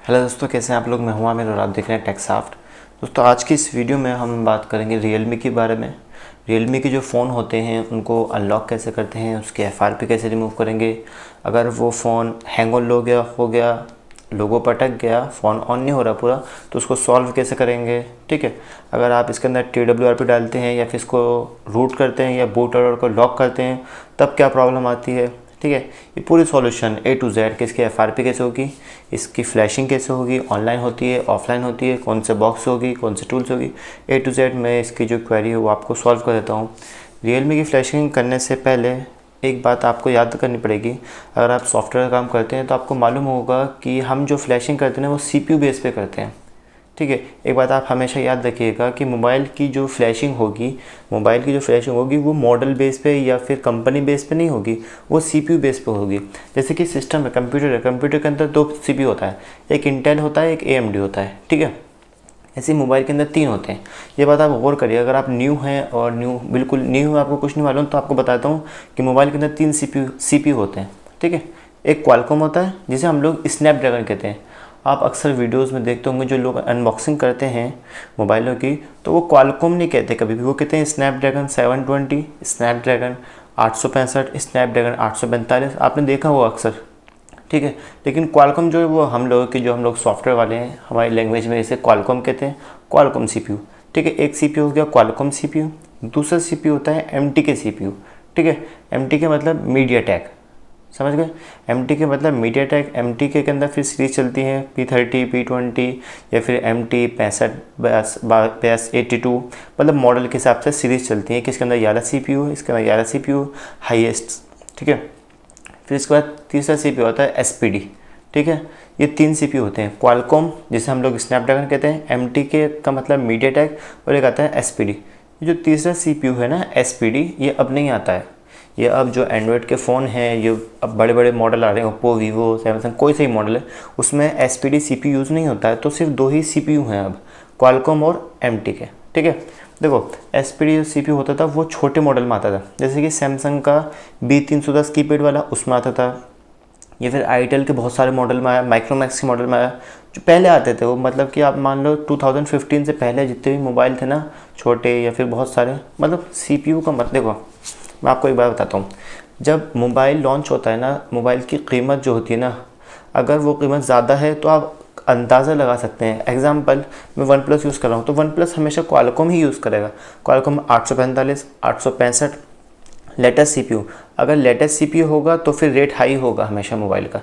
Hello दोस्तों, कैसे हैं आप लोग। मैं हूं आमिर और आप देख रहे हैं टेकसॉफ्ट। दोस्तों, आज की इस वीडियो में हम बात करेंगे रियलमी के बारे में। रियलमी के जो फ़ोन होते हैं उनको अनलॉक कैसे करते हैं, उसके एफआरपी कैसे रिमूव करेंगे, अगर वो फ़ोन हैंग ऑन हो गया, लोगो पर अटक गया, फ़ोन ऑन नहीं हो रहा पूरा, तो उसको सॉल्व कैसे करेंगे। ठीक है, अगर आप इसके अंदर TWRP डालते हैं या फिर इसको रूट करते हैं या बूट ऑर्डर को लॉक करते हैं तब क्या प्रॉब्लम आती है। ठीक है, ये पूरी सॉल्यूशन A to Z कि इसकी एफआरपी कैसे होगी, इसकी फ्लैशिंग कैसे होगी, ऑनलाइन होती है ऑफलाइन होती है, कौन से बॉक्स होगी, कौन से टूल्स होगी, A to Z मैं इसकी जो क्वेरी है वो आपको सॉल्व कर देता हूँ। रियलमी की फ्लैशिंग करने से पहले एक बात आपको याद करनी पड़ेगी। अगर आप सॉफ्टवेयर का काम करते हैं तो आपको मालूम होगा कि हम जो फ्लैशिंग करते हैं वो CPU बेस पे करते हैं। ठीक है, एक बात आप हमेशा याद रखिएगा कि मोबाइल की जो फ्लैशिंग होगी वो मॉडल बेस पे या फिर कंपनी बेस पे नहीं होगी, वो CPU बेस पे होगी। जैसे कि सिस्टम है, कंप्यूटर के अंदर 2 CPU होता है, एक इंटेल होता है, एक AMD होता है। ठीक है, ऐसे मोबाइल के अंदर 3 होते हैं। ये बात आप गौर करिए। अगर आप न्यू हैं और बिल्कुल न्यू है, आपको कुछ नहीं मालूम, तो आपको बताता हूँ कि मोबाइल के अंदर 3 CPU होते हैं। ठीक है, एक क्वालकॉम होता है जिसे हम लोग स्नैपड्रैगन कहते हैं। आप अक्सर वीडियोस में देखते होंगे जो लोग अनबॉक्सिंग करते हैं मोबाइलों की, तो वो क्वालकॉम नहीं कहते कभी भी, वो कहते हैं स्नैपड्रैगन 720, स्नैपड्रैगन 865, स्नैपड्रैगन 845। आपने देखा होगा अक्सर। ठीक है, लेकिन क्वालकॉम जो है वो हम लोग सॉफ्टवेयर वाले हैं, हमारी लैंग्वेज में इसे क्वालकॉम कहते हैं, क्वालकॉम CPU। ठीक है, एक CPU हो गया क्वालकॉम CPU, दूसरा CPU होता है MTK CPU। ठीक है, MTK मतलब मीडियाटेक, समझ गए। MTK मतलब मीडियाटेक। MTK के अंदर फिर सीरीज चलती है P30, P20 या फिर MT 65, 82, मतलब मॉडल के हिसाब से सीरीज चलती है कि इसके अंदर 11 CPU, इसके अंदर 11 CPU हाईएस्ट। ठीक है, फिर इसके बाद तीसरा CPU होता है SPD। ठीक है, ये 3 CPU होते हैं। क्वालकॉम जिसे हम लोग स्नैपड्रैगन कहते हैं, MTK का मतलब मीडियाटेक, और एक आता है SPD। ये जो तीसरा CPU है ना SPD, ये अब नहीं आता है। ये अब जो एंड्रॉयड के फ़ोन हैं, ये अब बड़े बड़े मॉडल आ रहे हैं, ओप्पो, वीवो, सैमसंग, कोई सा ही मॉडल है, उसमें SPD CPU यूज़ नहीं होता है। तो सिर्फ 2 ही CPU हैं अब, क्वालकॉम और MTK। ठीक है, देखो SPD CPU होता था वो छोटे मॉडल में आता था, जैसे कि सैमसंग का B310 कीपैड वाला उसमें आता था, या फिर आईटेल के बहुत सारे मॉडल में आया, माइक्रोमैक्स के मॉडल में आया, जो पहले आते थे वो, मतलब कि आप मान लो 2015 से पहले जितने भी मोबाइल थे ना, छोटे या फिर बहुत सारे, मतलब CPU का मत देखो। मैं आपको एक बात बताता हूँ, जब मोबाइल लॉन्च होता है ना, मोबाइल की कीमत जो होती है ना, अगर वो कीमत ज़्यादा है तो आप अंदाज़ा लगा सकते हैं। एग्जांपल, मैं वन प्लस यूज़ कर रहा हूँ तो वन प्लस हमेशा क्वालकॉम ही यूज़ करेगा। Qualcomm 845, 865 latest CPU। अगर लेटेस्ट CPU होगा तो फिर रेट हाई होगा हमेशा मोबाइल का।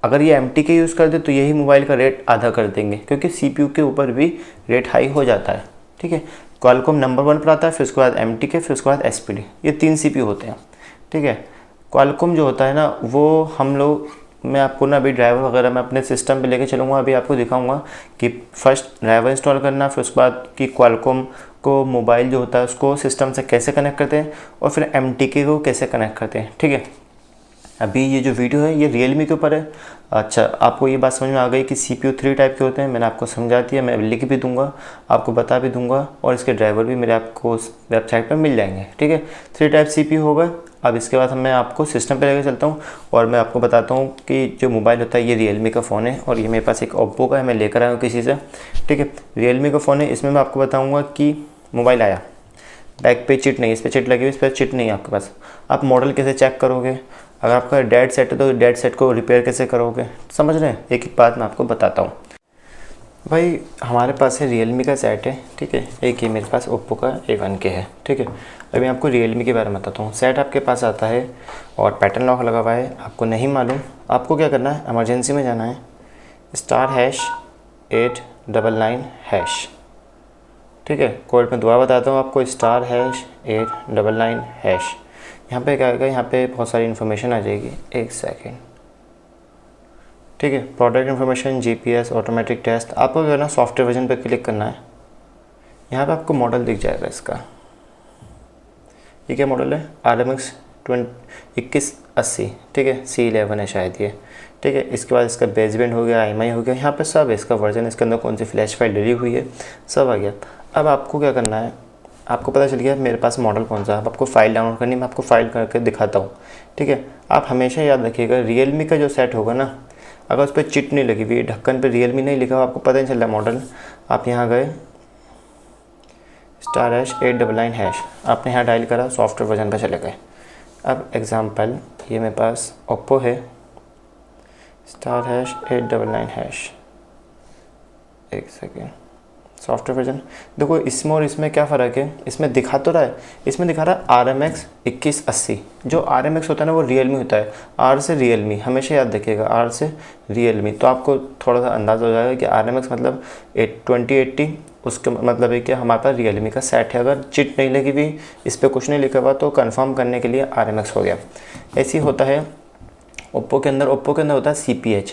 अगर ये MTK यूज़ कर दे तो यही मोबाइल का रेट आधा कर देंगे, क्योंकि CPU के ऊपर भी रेट हाई हो जाता है। ठीक है, क्वालकॉम नंबर 1 पर आता है, फिर उसके बाद MTK, फिर उसके बाद SPD। ये 3 CPU होते हैं। ठीक है, क्वालकॉम जो होता है ना वो हम लोग, मैं आपको ना अभी ड्राइवर वगैरह मैं अपने सिस्टम पे लेके चलूँगा, अभी आपको दिखाऊंगा कि फर्स्ट ड्राइवर इंस्टॉल करना, फिर उसके बाद कि क्वालकॉम को मोबाइल जो होता है उसको सिस्टम से कैसे कनेक्ट करते हैं, और फिर MTK को कैसे कनेक्ट करते हैं। ठीक है, अभी ये जो वीडियो है ये रियलमी के ऊपर है। अच्छा, आपको ये बात समझ में आ गई कि CPU 3 टाइप के होते हैं, मैंने आपको समझा दिया, मैं लिख भी दूंगा, आपको बता भी दूंगा, और इसके ड्राइवर भी मेरे आपको उस वेबसाइट पर मिल जाएंगे। ठीक है, 3 टाइप CPU होगा। अब इसके बाद मैं आपको सिस्टम पे लेकर चलता हूँ और मैं आपको बताता हूँ कि जो मोबाइल होता है ये रियलमी का फ़ोन है, और ये मेरे पास एक ओप्पो का है, मैं लेकर आया हूँ किसी से। ठीक है, रियलमी का फ़ोन है। इसमें मैं आपको बताऊँगा कि मोबाइल आया, बैक पे चिट नहीं, इस पर चिट लगी हुई, इस पर चिट नहीं है आपके पास। आप मॉडल कैसे चेक करोगे, अगर आपका डेड सेट है तो डेड सेट को रिपेयर कैसे करोगे, समझ रहे हैं। एक एक बात मैं आपको बताता हूँ। भाई हमारे पास है रियलमी का सेट है, ठीक है, एक ही मेरे पास ओप्पो का A1 के है। ठीक है, अभी मैं आपको रियलमी के बारे में बताता हूँ। सेट आपके पास आता है और पैटर्न लॉक लगा हुआ है, आपको नहीं मालूम, आपको क्या करना है, इमरजेंसी में जाना है, *899#। ठीक है, कोड में दोबारा बताता हूँ आपको, *899#। यहाँ पे क्या आएगा, यहाँ पे बहुत सारी इन्फॉर्मेशन आ जाएगी, एक सेकेंड। ठीक है, product information, GPS, automatic test. आपको क्या करना, सॉफ्टवेयर वर्जन पे क्लिक करना है। यहाँ पे आपको मॉडल दिख जाएगा इसका, ये क्या मॉडल है, RMX 2180। ठीक है, C11 है शायद ये। ठीक है, इसके बाद इसका बेसबैंड हो गया, IMI हो गया, यहाँ पे सब इसका वर्जन, इसके अंदर कौन सी फ्लैश फाइल डली हुई है, सब आ गया। अब आपको क्या करना है, आपको पता चल गया मेरे पास मॉडल कौन सा है। अब आपको फ़ाइल डाउनलोड करनी है, मैं आपको फ़ाइल करके दिखाता हूँ। ठीक है, आप हमेशा याद रखिएगा रियलमी का जो सेट होगा ना, अगर उस पर चिट नहीं लगी हुई, ढक्कन पे रियलमी नहीं लिखा हुआ, आपको पता नहीं चल रहा मॉडल, आप यहाँ गए *899#, आपने यहाँ डायल करा, सॉफ्टवेयर वर्जन पर चले गए। अब एग्ज़ाम्पल ये मेरे पास ओप्पो है, *899#, एक सेकेंड, सॉफ्टवेयर वर्जन। देखो इसमें और इसमें क्या फ़र्क है, इसमें दिखा तो रहा है, इसमें दिखा रहा है RMX 2180। जो RMX होता है ना वो रियलमी होता है, R से रियलमी, हमेशा याद रखिएगा, R से रियलमी। तो आपको थोड़ा सा अंदाज़ा हो जाएगा कि RMX मतलब 2080, उसका मतलब है कि हमारे पास रियलमी का सेट है। अगर चिट नहीं लगी हुई, इस पर कुछ नहीं लिखा हुआ, तो कंफर्म करने के लिए RMX हो गया। ऐसे ही होता है ओप्पो के अंदर होता है CPH,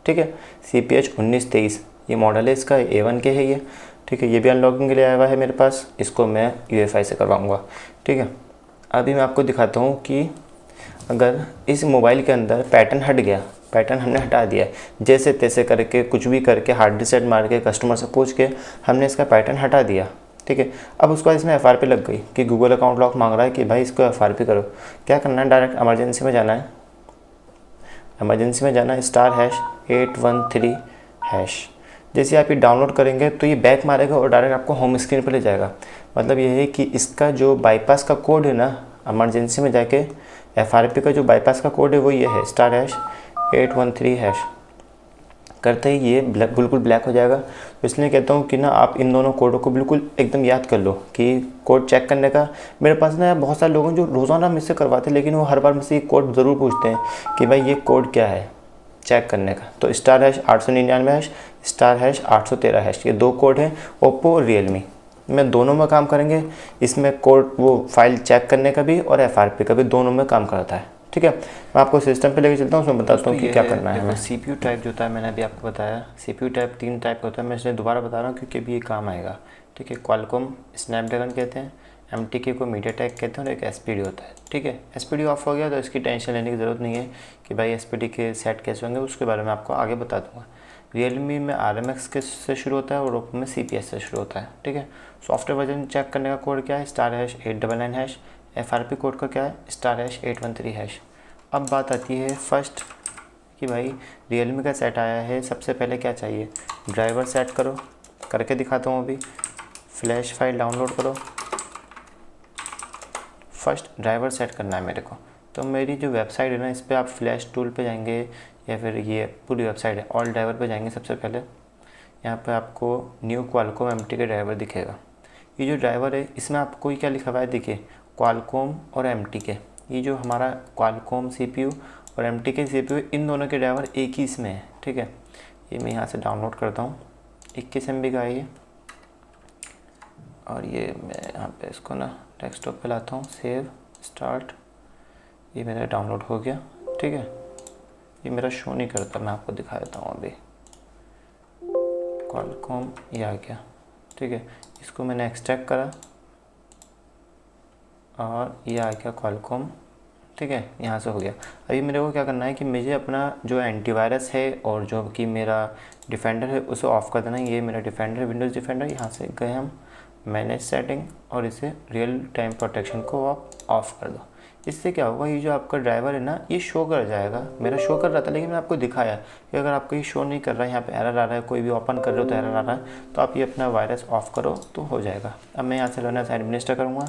ठीक है, CPH 1923, ये मॉडल है इसका, A1 के है ये, ठीक है। ये भी अनलॉकिंग के लिए आया हुआ है मेरे पास, इसको मैं UEFI से करवाऊँगा, ठीक है। अभी मैं आपको दिखाता हूँ कि अगर इस मोबाइल के अंदर पैटर्न हट गया, पैटर्न हमने हटा दिया, जैसे तैसे करके कुछ भी करके हार्ड रीसेट मार के कस्टमर से पूछ के हमने इसका पैटर्न हटा दिया, ठीक है। अब उसके बाद इसमें FRP लग गई कि गूगल अकाउंट लॉक मांग रहा है कि भाई इसको FRP करो। क्या करना है, डायरेक्ट इमरजेंसी में जाना है, *813#। जैसे आप ये डाउनलोड करेंगे तो ये बैक मारेगा और डायरेक्ट आपको होम स्क्रीन पर ले जाएगा। मतलब ये है कि इसका जो बाईपास का कोड है ना, इमरजेंसी में जाके FRP का जो बाईपास का कोड है वो ये है, *813#। करते ही ये बिल्कुल ब्लैक हो जाएगा। तो इसलिए कहता हूँ कि ना आप इन दोनों कोडों को बिल्कुल एकदम याद कर लो कि कोड चेक करने का। मेरे पास ना बहुत सारे लोग हैं जो रोज़ाना मुझसे करवाते हैं, लेकिन वो हर बार मुझसे ये कोड ज़रूर पूछते हैं कि भाई ये कोड क्या है चेक करने का। तो *899#, *813#, ये 2 कोड हैं ओप्पो और रियलमी में, दोनों में काम करेंगे। इसमें कोड वो फाइल चेक करने का भी और FRP का भी, दोनों में काम करता है, ठीक है। मैं आपको सिस्टम पे लेके चलता हूँ, उसमें बताता हूँ कि क्या करना है हमें। CPU टाइप जो होता है, मैंने अभी आपको बताया, CPU टाइप 3 टाइप का होता है। मैं इसलिए दोबारा बता रहा हूँ क्योंकि अभी ये काम आएगा, ठीक है। क्वालकॉम स्नैपड्रैगन कहते हैं, MTK को मीडियाटेक कहते हैं, और एक SPD होता है, ठीक है। SPD ऑफ हो गया तो इसकी टेंशन लेने की ज़रूरत नहीं है कि भाई SPD के सेट कैसे होंगे, उसके बारे में आपको आगे बता दूँगा। रियलमी में RMX के से शुरू होता है और ओप्पो में CPS से शुरू होता है, ठीक है। सॉफ्टवेयर वर्जन चेक करने का कोड क्या है, *899#। FRP कोड का क्या है, *813#। अब बात आती है फर्स्ट कि भाई रियलमी का सेट आया है, सबसे पहले क्या चाहिए, ड्राइवर सेट करो, करके दिखाता हूँ अभी। फ्लैश फाइल डाउनलोड करो, फर्स्ट ड्राइवर सेट करना है मेरे को। तो मेरी जो वेबसाइट है ना, इस पर आप फ्लैश टूल पे जाएंगे या फिर ये पूरी वेबसाइट है, ऑल ड्राइवर पे जाएंगे। सबसे पहले यहाँ पे आपको न्यू क्वालकॉम MTK ड्राइवर दिखेगा। ये जो ड्राइवर है इसमें आपको क्या लिखा हुआ है, देखिए क्वालकॉम और MTK। ये जो हमारा क्वालकॉम CPU और MTK CPU, इन दोनों के ड्राइवर एक ही इसमें है, ठीक है। ये मैं यहाँ से डाउनलोड करता हूँ, 21 MB का है ये, और ये मैं यहाँ पे इसको ना डेस्कटॉप पे लाता हूँ, सेव स्टार्ट। ये मेरा डाउनलोड हो गया, ठीक है। ये मेरा शो नहीं करता, मैं आपको दिखा देता हूँ अभी। क्वालकॉम ये आ गया, ठीक है। इसको मैंने एक्सट्रैक्ट करा और ये आ गया क्वालकॉम, ठीक है। यहाँ से हो गया। अभी मेरे को क्या करना है कि मुझे अपना जो एंटीवायरस है और जो कि मेरा डिफेंडर है उसे ऑफ़ कर देना है। ये मेरा डिफेंडर, विंडोज़ डिफेंडर। यहाँ से गए हम मैनेज सेटिंग और इसे रियल टाइम प्रोटेक्शन को आप ऑफ़ कर दो। इससे क्या होगा, ये जो आपका ड्राइवर है ना, ये शो कर जाएगा। मेरा शो कर रहा था लेकिन मैंने आपको दिखाया कि अगर आपको ये शो नहीं कर रहा है, यहाँ पे एरर आ रहा है, कोई भी ओपन कर रहे हो तो एरर आ रहा है, तो आप ये अपना वायरस ऑफ़ करो तो हो जाएगा। अब मैं यहाँ से लिनक्स एडमिनिस्टर करूँगा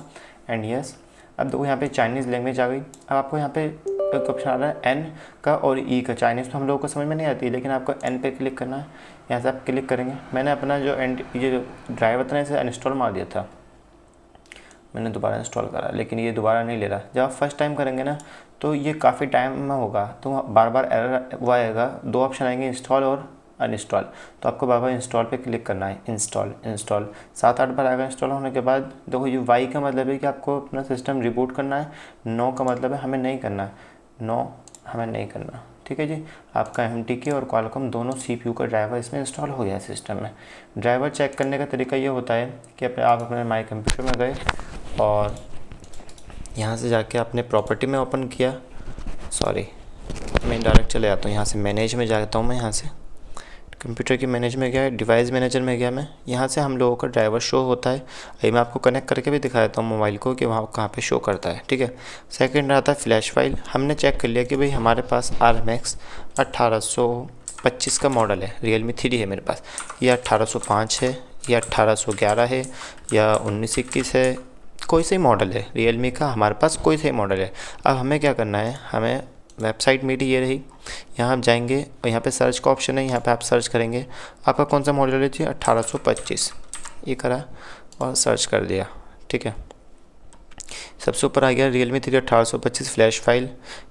एंड यस। अब देखो यहाँ पे चाइनीज़ लैंग्वेज आ गई। अब आपको यहाँ पे एक ऑप्शन आ रहा है N का और E का। चाइनीज़ तो हम लोगों को समझ में नहीं आती, लेकिन आपको N पे क्लिक करना है। यहाँ से आप क्लिक करेंगे। मैंने अपना जो ये जो ड्राइवर था ना, इसे अनइंस्टॉल मार दिया था, मैंने दोबारा इंस्टॉल करा, लेकिन ये दोबारा नहीं ले रहा। जब आप फर्स्ट टाइम करेंगे ना तो ये काफ़ी टाइम में होगा, तो बार बार एरर वो आएगा। 2 ऑप्शन आएंगे, इंस्टॉल और अनइंस्टॉल। तो आपको बार बार इंस्टॉल पे क्लिक करना है, इंस्टॉल 7-8 बार आएगा। इंस्टॉल होने के बाद देखो ये वाई का मतलब है कि आपको अपना सिस्टम रिबूट करना है, नो का मतलब है हमें नहीं करना है, नो हमें नहीं करना, ठीक है जी। आपका MTK और क्वालकॉम दोनों CPU का ड्राइवर इसमें इंस्टॉल हो गया है सिस्टम में। ड्राइवर चेक करने का तरीका ये होता है कि आप अपने माई कंप्यूटर में गए और यहाँ से जाके आपने प्रॉपर्टी में ओपन किया, सॉरी मैं डायरेक्ट चले जाता हूँ, यहाँ से मैनेज में जाता हूँ। मैं यहाँ से कंप्यूटर की मैनेज में गया, डिवाइस मैनेजर में गया मैं। यहाँ से हम लोगों का ड्राइवर शो होता है। अभी मैं आपको कनेक्ट करके भी दिखा देता हूँ मोबाइल को कि वहाँ कहाँ पे शो करता है, ठीक है। सेकंड आता है फ्लैश फाइल। हमने चेक कर लिया कि भाई हमारे पास RMX 1825 का मॉडल है, Realme 3 है मेरे पास, या 1805 है, या 1811 है, या 1921 है, कोई सा ही मॉडल है Realme का, हमारे पास कोई सा ही मॉडल है। अब हमें क्या करना है, हमें वेबसाइट मेरी ये रही, यहाँ आप जाएंगे और यहाँ पे सर्च का ऑप्शन है, यहाँ पे आप सर्च करेंगे आपका कौन सा मॉडल है जी, 1825, ये करा और सर्च कर दिया। ठीक है, सबसे ऊपर आ गया Realme 3 1825 flash file,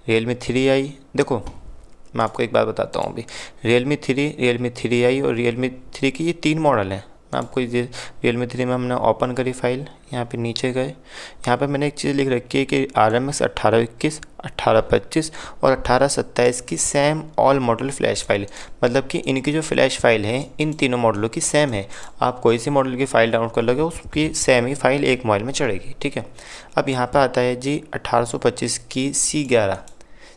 Realme 3i। देखो मैं आपको एक बात बताता हूँ अभी, Realme 3, Realme 3i और Realme 3 की ये 3 मॉडल हैं। मैं आपको ये Realme 3 में हमने ओपन करी फाइल, यहाँ पे नीचे गए, यहाँ पे मैंने एक चीज़ लिख रखी है कि RMX 1821, 1825 और 1827 की same all model flash file, मतलब कि इनकी जो फ्लैश फाइल है इन तीनों मॉडलों की सेम है। आप कोई सी मॉडल की फ़ाइल डाउनलोड कर लोगे उसकी सेम ही फाइल एक मोबाइल में चढ़ेगी। ठीक है, अब यहाँ पर आता है जी 1825 की C11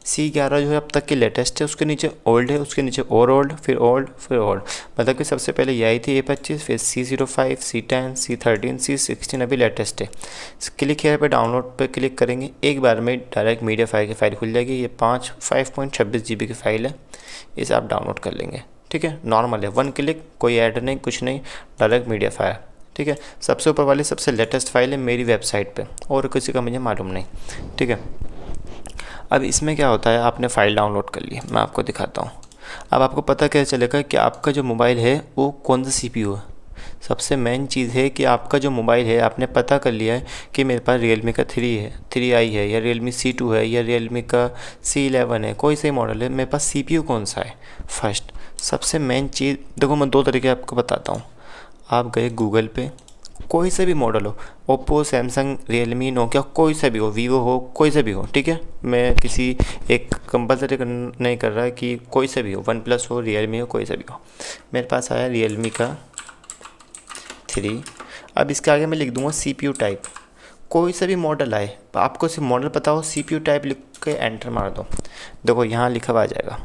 जो है अब तक की लेटेस्ट है, उसके नीचे ओल्ड है, उसके नीचे और ओल्ड, फिर ओल्ड, फिर ओल्ड, मतलब कि सबसे पहले ये आई थी A25, फिर C05, C10, C13, C16 अभी लेटेस्ट है। क्लिक हेयर पे डाउनलोड पे क्लिक करेंगे, एक बार में डायरेक्ट मीडिया फाइल की फ़ाइल खुल जाएगी। ये 5.26 GB की फ़ाइल है, इसे आप डाउनलोड कर लेंगे। ठीक है, नॉर्मल है, 1 क्लिक, कोई ऐड नहीं, कुछ नहीं, डायरेक्ट मीडिया फाइल। ठीक है, सबसे ऊपर वाली सबसे लेटेस्ट फाइल है मेरी वेबसाइट पे, और किसी का मुझे मालूम नहीं। ठीक है, अब इसमें क्या होता है, आपने फ़ाइल डाउनलोड कर ली, मैं आपको दिखाता हूँ। अब आपको पता कैसे चलेगा कि आपका जो मोबाइल है वो कौन सा CPU है। सबसे मेन चीज़ है कि आपका जो मोबाइल है आपने पता कर लिया है कि मेरे पास Realme का 3 है, 3i है, या Realme C2 है, या Realme का C11 है, कोई सा मॉडल है, मेरे पास CPU कौन सा है। फर्स्ट सबसे मेन चीज़ देखो, मैं 2 तरीके आपको बताता हूँ। आप गए गूगल पे, कोई सा भी मॉडल हो, ओप्पो, सैमसंग, रियलमी, नोकिया, कोई सा भी हो, वीवो हो, कोई सा भी हो। ठीक है, मैं किसी एक कंपलसरी नहीं कर रहा है कि कोई सा भी हो, वन प्लस हो, रियलमी हो, कोई सा भी हो। मेरे पास आया रियलमी का 3। अब इसके आगे मैं लिख दूंगा CPU टाइप, कोई सा भी मॉडल आए, आपको सिर्फ मॉडल पता हो, CPU टाइप लिख के एंटर मार दो। देखो यहाँ लिखा हुआ आ जाएगा,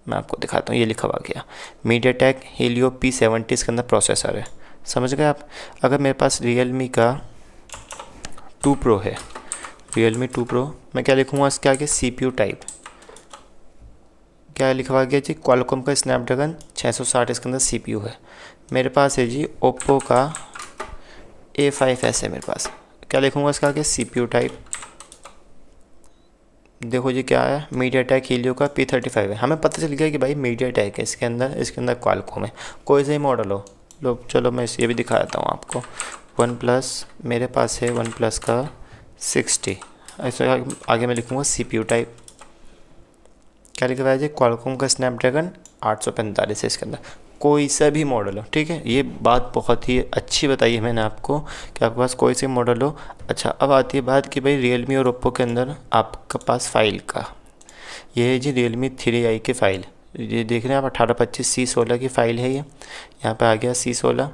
मैं आपको दिखाता हूँ, ये लिखा हुआ गया मीडियाटेक हीलियो P70 इसके अंदर प्रोसेसर है। समझ गए आप। अगर मेरे पास Realme का 2 Pro है, Realme 2 Pro, मैं क्या लिखूँगा इसके आगे, CPU टाइप क्या लिखा हुआ गया जी, Qualcomm का स्नैपड्रैगन 660 इसके अंदर CPU है। मेरे पास है जी ओप्पो का A5s है मेरे पास, क्या लिखूँगा इसका आगे, CPU टाइप। देखो जी क्या है, मीडियाटेक हीलियो का P35 है। हमें पता चल गया कि भाई मीडियाटेक है इसके अंदर Qualcomm है, कोई सा ही मॉडल हो। लो चलो मैं ये भी दिखा देता हूँ आपको। वन प्लस मेरे पास है, वन प्लस का 60, ऐसे आगे मैं लिखूँगा CPU टाइप, क्या लिखा हुआ है जी, Qualcomm का स्नैपड्रैगन 845 है इसके अंदर, कोई सा भी मॉडल हो। ठीक है, ये बात बहुत ही अच्छी बताई है मैंने आपको कि आपके पास कोई सा मॉडल हो। अच्छा, अब आती है बात कि भाई Realme और ओप्पो के अंदर आपके पास फ़ाइल का, ये है जी Realme 3i की फ़ाइल, ये देख रहे हैं आप 1825 C16 की फ़ाइल है। ये यहाँ पे आ गया C16,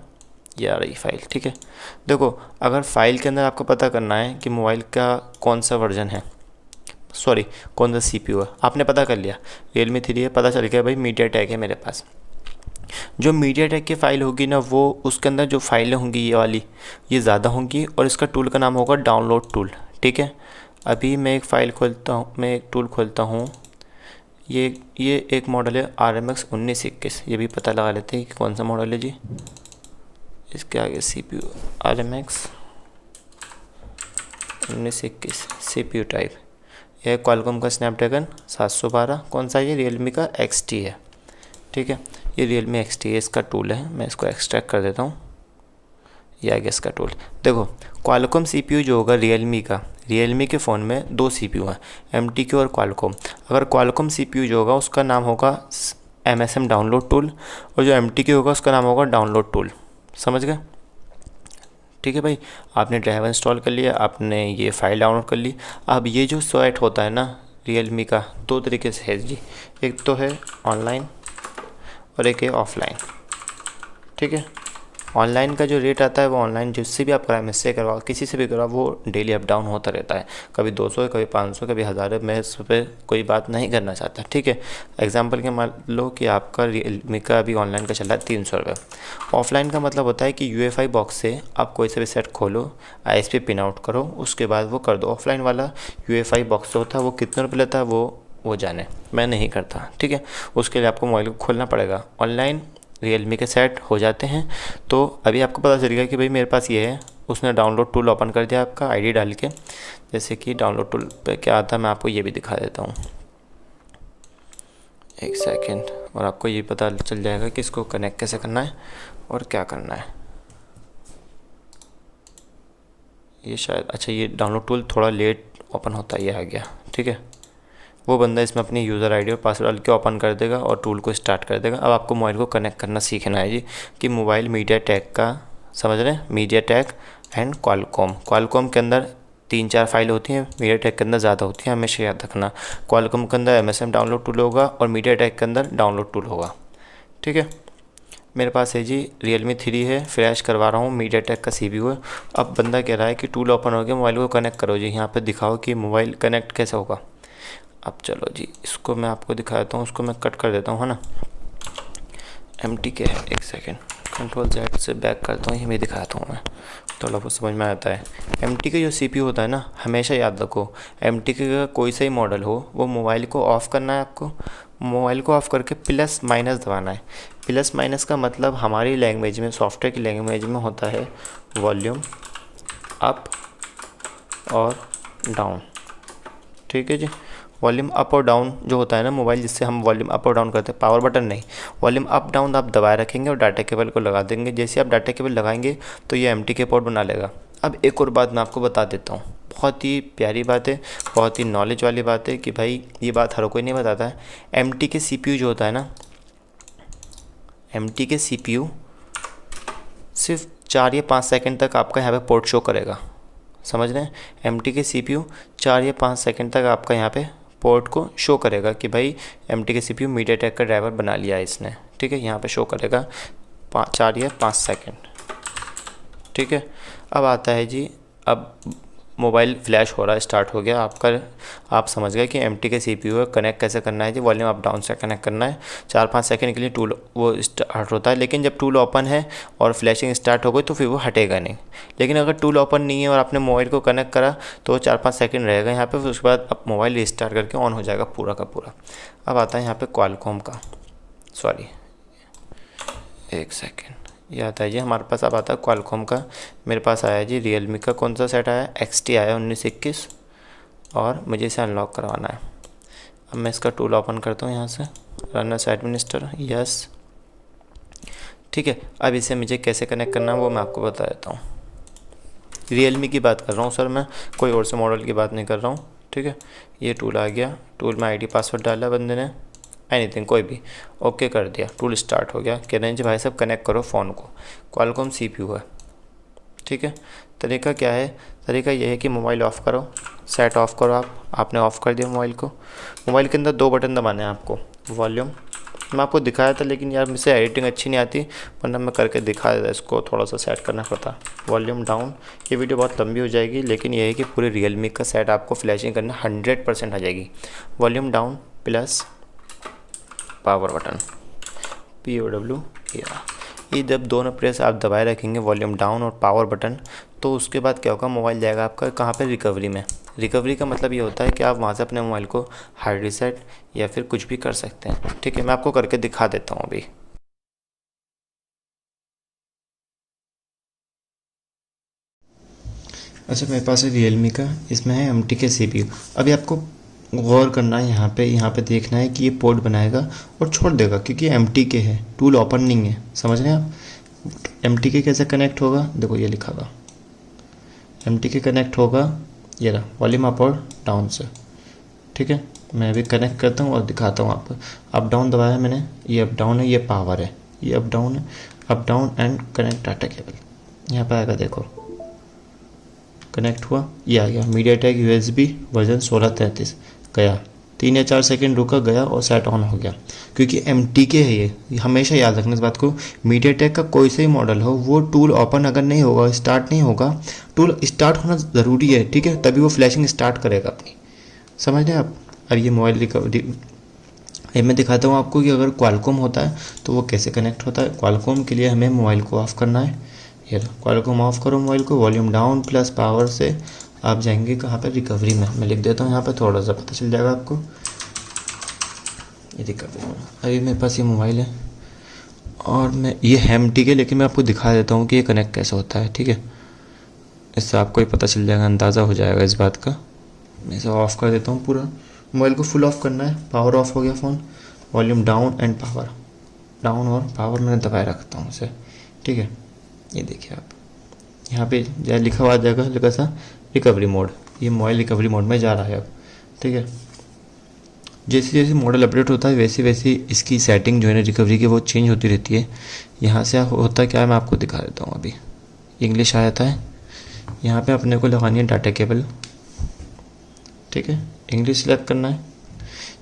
ये आ रही फ़ाइल। ठीक है, देखो अगर फ़ाइल के अंदर आपको पता करना है कि मोबाइल का कौन सा वर्जन है, सॉरी कौन सा CPU है, आपने पता कर लिया Realme 3 है, पता चल गया भाई मीडियाटेक है मेरे पास। जो मीडियाटेक की फ़ाइल होगी ना, वो उसके अंदर जो फाइलें होंगी ये वाली, ये ज़्यादा होंगी, और इसका टूल का नाम होगा डाउनलोड टूल। ठीक है, अभी मैं एक फ़ाइल खोलता हूँ, मैं एक टूल खोलता हूँ, ये एक मॉडल है RMX 1921, ये भी पता लगा लेते हैं कि कौन सा मॉडल है जी। इसके आगे CPU RMX 1921 CPU टाइप, यह Qualcomm का स्नैपड्रैगन 712, कौन सा ये, Realme का XT है। ठीक है, ये Realme XT है, इसका टूल है, मैं इसको एक्सट्रैक्ट कर देता हूँ, ये आ गया इसका टूल। देखो Qualcomm CPU जो होगा Realme के फ़ोन में 2 CPU हैं, MTQ और Qualcomm। अगर Qualcomm CPU जो होगा उसका नाम होगा MSM डाउनलोड टूल, और जो MTQ होगा उसका नाम होगा डाउनलोड टूल। समझ गए। ठीक है भाई, आपने ड्राइवर इंस्टॉल कर लिया, आपने ये फ़ाइल डाउनलोड कर ली। अब ये जो सेट होता है ना Realme का, 2 तरीके से है जी, एक तो है ऑनलाइन और एक है ऑफलाइन। ठीक है, ऑनलाइन का जो रेट आता है वो ऑनलाइन जिससे भी आप कराएं, मुझसे करवाओ, किसी से भी करवाओ, वो डेली अप डाउन होता रहता है, कभी 200, कभी 500, कभी 1000। मैं इस पर कोई बात नहीं करना चाहता। ठीक है, एग्जांपल के मान लो कि आपका Realme का अभी ऑनलाइन का चल रहा है 300 रुपये। ऑफलाइन का मतलब होता है कि UEFI बॉक्स से आप कोई सा भी सेट खोलो, ISP पिन आउट करो, उसके बाद वो कर दो। ऑफलाइन वाला UEFI बॉक्स होता है वो कितने रुपये लेता है, वो वो जाने, मैं नहीं करता। ठीक है, उसके लिए आपको मोबाइल को खोलना पड़ेगा। ऑनलाइन रियलमी के सेट हो जाते हैं। तो अभी आपको पता चलेगा कि भाई मेरे पास ये है, उसने डाउनलोड टूल ओपन कर दिया आपका आईडी डाल के। जैसे कि डाउनलोड टूल पे क्या आता है मैं आपको ये भी दिखा देता हूँ, एक सेकंड, और आपको ये पता चल जाएगा कि इसको कनेक्ट कैसे करना है और क्या करना है। ये शायद, अच्छा ये डाउनलोड टूल थोड़ा लेट ओपन होता है, ये आ गया। ठीक है, वो बंदा इसमें अपनी यूज़र आईडी और पासवर्ड डाल के ओपन कर देगा और टूल को स्टार्ट कर देगा। अब आपको मोबाइल को कनेक्ट करना सीखना है जी, कि मोबाइल मीडियाटेक का, समझ रहे हैं, मीडियाटेक एंड क्वालकॉम के अंदर 3-4 फाइल होती हैं, मीडियाटेक के अंदर ज़्यादा होती हैं, हमेशा याद रखना। क्वालकॉम के अंदर MSM डाउनलोड टूल होगा और मीडियाटेक के अंदर डाउनलोड टूल होगा। ठीक है, मेरे पास है जी Realme 3 है, फ्लैश करवा रहा हूँ, मीडियाटेक का CPU है। अब बंदा कह रहा है कि टूल ओपन हो गया, मोबाइल को कनेक्ट करो जी, यहाँ पे दिखाओ कि मोबाइल कनेक्ट कैसे होगा। अब चलो जी, इसको मैं आपको दिखाता हूँ, उसको मैं कट कर देता हूँ, है ना। MTK है, एक सेकेंड, Ctrl+Z से बैक करता हूँ, ये मैं दिखाता हूँ मैं, थोड़ा बहुत समझ में आता है। MTK जो CPU होता है ना, हमेशा याद रखो, MTK का कोई सा ही मॉडल हो, वो मोबाइल को ऑफ़ करना है आपको। मोबाइल को ऑफ़ करके प्लस माइनस दबाना है। प्लस माइनस का मतलब हमारी लैंग्वेज में, सॉफ्टवेयर की लैंग्वेज में होता है वॉल्यूम अप और डाउन। ठीक है जी, वॉल्यूम अप और डाउन जो होता है ना मोबाइल, जिससे हम वॉल्यूम अप और डाउन करते हैं, पावर बटन नहीं, वॉल्यूम अप डाउन आप दबाए रखेंगे और डाटा केबल को लगा देंगे। जैसे आप डाटा केबल लगाएंगे तो ये MTK पोर्ट बना लेगा। अब एक और बात मैं आपको बता देता हूँ, बहुत ही प्यारी बात है, बहुत ही नॉलेज वाली बात है, कि भाई ये बात हर कोई नहीं बताता है। MTK CPU जो होता है ना, MTK CPU सिर्फ 4 या 5 सेकंड तक आपका यहाँ पे पोर्ट शो करेगा, समझ रहे हैं। MTK CPU 4 या 5 सेकंड तक आपका यहाँ पे पोर्ट को शो करेगा कि भाई MTK CPU मीडियाटेक का ड्राइवर बना लिया है इसने। ठीक है, यहाँ पे शो करेगा 4 या 5 सेकंड। ठीक है, अब आता है जी, अब मोबाइल फ्लैश हो रहा है, स्टार्ट हो गया आपका, आप समझ गए कि MTK CPU है। कनेक्ट कैसे करना है जी, वॉल्यूम अप डाउन से कनेक्ट करना है। 4-5 सेकंड के लिए टूल वो स्टार्ट होता है, लेकिन जब टूल ओपन है और फ्लैशिंग स्टार्ट हो गई तो फिर वो हटेगा नहीं। लेकिन अगर टूल ओपन नहीं है और आपने मोबाइल को कनेक्ट करा तो 4-5 सेकंड रहेगा यहाँ पे, फिर उसके बाद अब मोबाइल रिस्टार्ट करके ऑन हो जाएगा पूरा का पूरा। अब आता है यहाँ पर क्वालकॉम का, सॉरी एक सेकेंड, ये आता है जी हमारे पास। अब आता है क्वालकॉम का, मेरे पास आया जी Realme का कौन सा सेट आया, XT आया 1921, और मुझे इसे अनलॉक करवाना है। अब मैं इसका टूल ओपन करता हूँ यहाँ से, रन एज एडमिनिस्टर, यस। ठीक है, अब इसे मुझे कैसे कनेक्ट करना है वो मैं आपको बता देता हूँ। Realme की बात कर रहा हूँ सर मैं, कोई और से मॉडल की बात नहीं कर रहा हूँ। ठीक है, ये टूल आ गया, टूल में ID पासवर्ड डाला बंदे ने, एनीथिंग कोई भी, ओके कर दिया, टूल स्टार्ट हो गया। कह रहे हैं जी भाई साहब कनेक्ट करो फ़ोन को, क्वालकॉम CPU है। ठीक है, तरीका क्या है, तरीका ये है कि मोबाइल ऑफ़ करो, सेट ऑफ़ करो। आपने ऑफ़ कर दिया मोबाइल को, मोबाइल के अंदर 2 बटन दबाने हैं आपको, वॉल्यूम मैं आपको दिखाया था, लेकिन यार मुझसे एडिटिंग अच्छी नहीं आती, वरना मैं करके दिखा देता, इसको थोड़ा सा सेट करना पड़ता। वॉल्यूम डाउन, ये वीडियो बहुत लंबी हो जाएगी, लेकिन ये है कि पूरे Realme का सेट आपको फ्लैशिंग करना 100% आ जाएगी। Volume down plus power button, POW, ये जब दोनों प्रेस आप दबाए रखेंगे, वॉल्यूम डाउन और पावर बटन, तो उसके बाद क्या होगा, मोबाइल जाएगा आपका कहाँ पे, रिकवरी में। रिकवरी का मतलब ये होता है कि आप वहाँ से अपने मोबाइल को हार्ड रीसेट या फिर कुछ भी कर सकते हैं। ठीक है, मैं आपको करके दिखा देता हूँ अभी। अच्छा, मेरे पास है Realme का, इसमें है MTK CPU। अभी आपको गौर करना है, यहाँ पे देखना है कि ये पोर्ट बनाएगा और छोड़ देगा, क्योंकि MTK है, टूल ओपन नहीं है, समझ रहे हैं आप। MTK कैसे कनेक्ट होगा, देखो ये लिखा हुआ, MTK कनेक्ट होगा, ये रहा, वॉल्यूम अप और डाउन से। ठीक है, मैं अभी कनेक्ट करता हूँ और दिखाता हूँ आपको। अप डाउन दबाया मैंने, ये अप डाउन है, ये पावर है, ये अप डाउन है, up down and connect data cable, यहाँ पर आएगा, देखो कनेक्ट हुआ, ये आ गया मीडियाटेक USB वर्जन 1633, गया 3 या 4 सेकंड रुका, गया और सेट ऑन हो गया, क्योंकि MTK है ये, हमेशा याद रखना इस बात को। मीडियाटेक का कोई सा ही मॉडल हो, वो टूल ओपन अगर नहीं होगा, स्टार्ट नहीं होगा, टूल स्टार्ट होना ज़रूरी है। ठीक है, तभी वो फ्लैशिंग स्टार्ट करेगा अपनी, समझ रहे हैं आप। अब ये मोबाइल रिकवरी, ये मैं दिखाता हूँ आपको कि अगर क्वालकॉम होता है तो वो कैसे कनेक्ट होता है। क्वालकॉम के लिए हमें मोबाइल को ऑफ़ करना है, ये क्वालकॉम ऑफ़ करो मोबाइल को, वॉल्यूम डाउन प्लस पावर से आप जाएंगे कहाँ पे, रिकवरी में। मैं लिख देता हूँ यहाँ पे, थोड़ा सा पता चल जाएगा आपको। ये रिकवरी मोड। अभी मेरे पास ये मोबाइल है और मैं ये हैम ठीक है, लेकिन मैं आपको दिखा देता हूँ कि ये कनेक्ट कैसे होता है, ठीक है। इससे आपको ही पता चल जाएगा, अंदाज़ा हो जाएगा इस बात का। मैं इसे ऑफ़ कर देता हूँ, पूरा मोबाइल को फुल ऑफ़ करना है। पावर ऑफ हो गया phone, volume down and power down, और पावर मैंने दबाए रखता हूँ इसे, ठीक है। ये देखिए आप यहाँ पे जहाँ लिखा हुआ आ जाएगा लिखा सा रिकवरी मोड, ये मोबाइल रिकवरी मोड में जा रहा है अब, ठीक है। जैसे जैसे मॉडल अपडेट होता है वैसे वैसे इसकी सेटिंग जो है ना रिकवरी की वो चेंज होती रहती है। यहाँ से होता क्या है मैं आपको दिखा देता हूँ। अभी इंग्लिश आ जाता है, यहाँ पे अपने को लगानी है डाटा केबल, ठीक है। इंग्लिश सेलेक्ट करना है।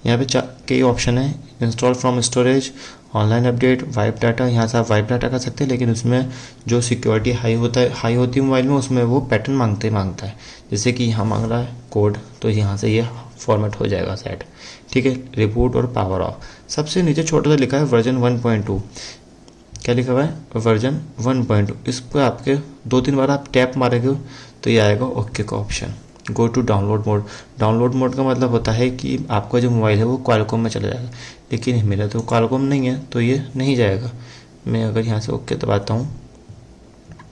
यहाँ पे कई ऑप्शन है, install from storage, online update, wipe data. यहाँ से आप वाइप डाटा कर सकते हैं, लेकिन उसमें जो सिक्योरिटी हाई होती है मोबाइल में, उसमें वो पैटर्न मांगता है। जैसे कि यहाँ मांग रहा है कोड, तो यहाँ से ये फॉर्मेट हो जाएगा सेट, ठीक है। रिबूट और पावर ऑफ। सबसे नीचे छोटा सा लिखा है वर्जन 1.2, क्या लिखा हुआ है वर्जन 1.2। इस पर आपके 2-3 बार आप टैप मारेंगे तो ये आएगा ओके का option. Go to download mode. Download mode का मतलब होता है कि आपका जो मोबाइल है वो क्वालकॉम में चला जाएगा, लेकिन मेरा तो क्वालकॉम नहीं है तो ये नहीं जाएगा। मैं अगर यहाँ से ओके दबाता हूँ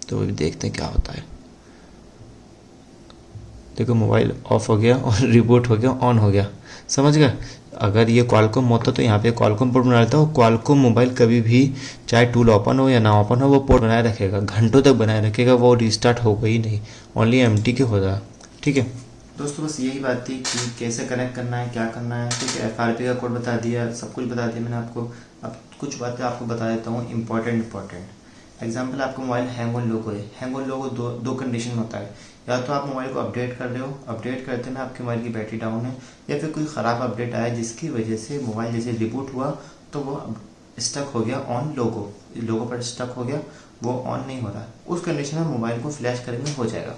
तो देखते हैं क्या होता है। देखो मोबाइल ऑफ हो गया और रिबूट हो गया, ऑन हो गया, समझ गया। अगर ये क्वालकॉम होता तो यहाँ पे क्वालकॉम पोर्ट बना लेता हो। क्वालकॉम मोबाइल कभी भी चाहे टूल ओपन हो या ना ओपन हो वो पोर्ट बनाए रखेगा, घंटों तक बनाए रखेगा, वो रिस्टार्ट होगा ही नहीं, ओनली एम्प्टी के होगा, ठीक है। दोस्तों बस यही बात थी कि कैसे कनेक्ट करना है, क्या करना है, ठीक है। FRP का कोड बता दिया, सब कुछ बता दिया मैंने आपको। अब कुछ बातें आपको बता देता हूँ इम्पोर्टेंट। एग्जाम्पल, आपका मोबाइल हैंग ऑन लोगो है। हैंग ऑन लोगो दो कंडीशन में होता है, या तो आप मोबाइल को अपडेट कर रहे हो, अपडेट करते में आपके मोबाइल की बैटरी डाउन है, या फिर कोई ख़राब अपडेट आया जिसकी वजह से मोबाइल जैसे रिबूट हुआ तो वो स्टक हो गया ऑन लोगो पर स्टक हो गया, वो ऑन नहीं हो रहा। उस कंडीशन में मोबाइल को फ्लैश करेंगे हो जाएगा।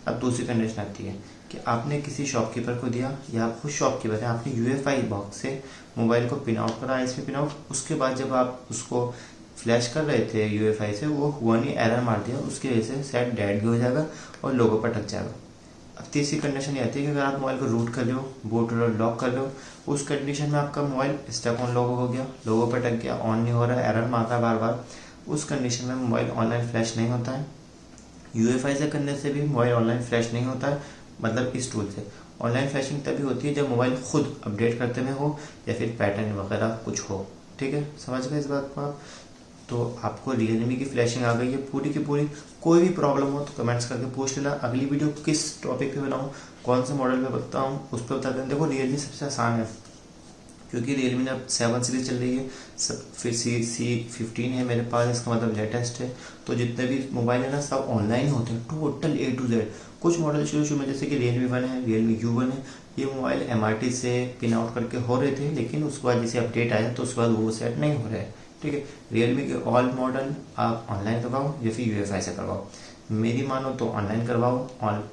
अब दूसरी कंडीशन आती है कि आपने किसी शॉपकीपर को दिया, या आप खुद शॉपकीपर है, आपने UEFI बॉक्स से मोबाइल को पिन आउट करा, इसमें पिन आउट, उसके बाद जब आप उसको फ्लैश कर रहे थे UEFI से, वो हुआ नहीं, एरर मार दिया, उसकी वजह से सेट डेड भी हो जाएगा और लोगो पर अटक जाएगा। अब तीसरी कंडीशन ये आती है कि अगर आप मोबाइल को रूट कर रहे हो, बूट लॉक कर रहे हो, उस कंडीशन में आपका मोबाइल स्टक ऑन लोगो हो गया, लोगो पर अटक गया, ऑन नहीं हो रहा है, एरर मार रहा है बार बार, उस कंडीशन में मोबाइल ऑनलाइन फ्लैश नहीं होता है। UEFI से करने से भी मोबाइल ऑनलाइन फ्लैश नहीं होता है, मतलब इस टूल से। ऑनलाइन फ्लैशिंग तभी होती है जब मोबाइल खुद अपडेट करते में हो या फिर पैटर्न वगैरह कुछ हो, ठीक है। समझ गए इस बात को आप। तो आपको Realme की फ्लैशिंग आ गई है पूरी की पूरी। कोई भी प्रॉब्लम हो तो कमेंट्स करके पूछ लेना। अगली वीडियो किस टॉपिक पे बनाऊँ, कौन से मॉडल पे बताऊँ, उस पर बता दें। देखो Realme सबसे आसान है, क्योंकि Realme ने अब 7 सीरीज चल रही है, फिर C15 है मेरे पास, इसका मतलब लेटेस्ट है। तो जितने भी मोबाइल है ना सब ऑनलाइन होते हैं, टोटल A to Z। कुछ मॉडल शुरू में जैसे कि Realme 1 है, Realme U1 है, ये मोबाइल MRT से पिन आउट करके हो रहे थे, लेकिन उसके बाद जैसे अपडेट आया तो उसके बाद वो सेट नहीं हो रहा है, ठीक है। Realme के ऑल मॉडल आप ऑनलाइन करवाओ या फिर UEFI से करवाओ। मेरी मानो तो ऑनलाइन करवाओ,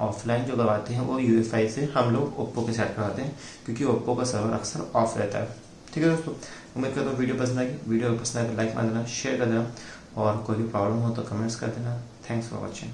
ऑफलाइन जो करवाते हैं वो UEFI से हम लोग ओप्पो के साथ करवाते हैं, क्योंकि ओप्पो का सर्वर अक्सर ऑफ रहता है, ठीक है दोस्तों। उम्मीद करता हूँ वीडियो पसंद आएगी। वीडियो पसंद आए तो लाइक मार देना, शेयर कर देना, और कोई भी प्रॉब्लम हो तो कमेंट्स कर देना। Thanks for watching.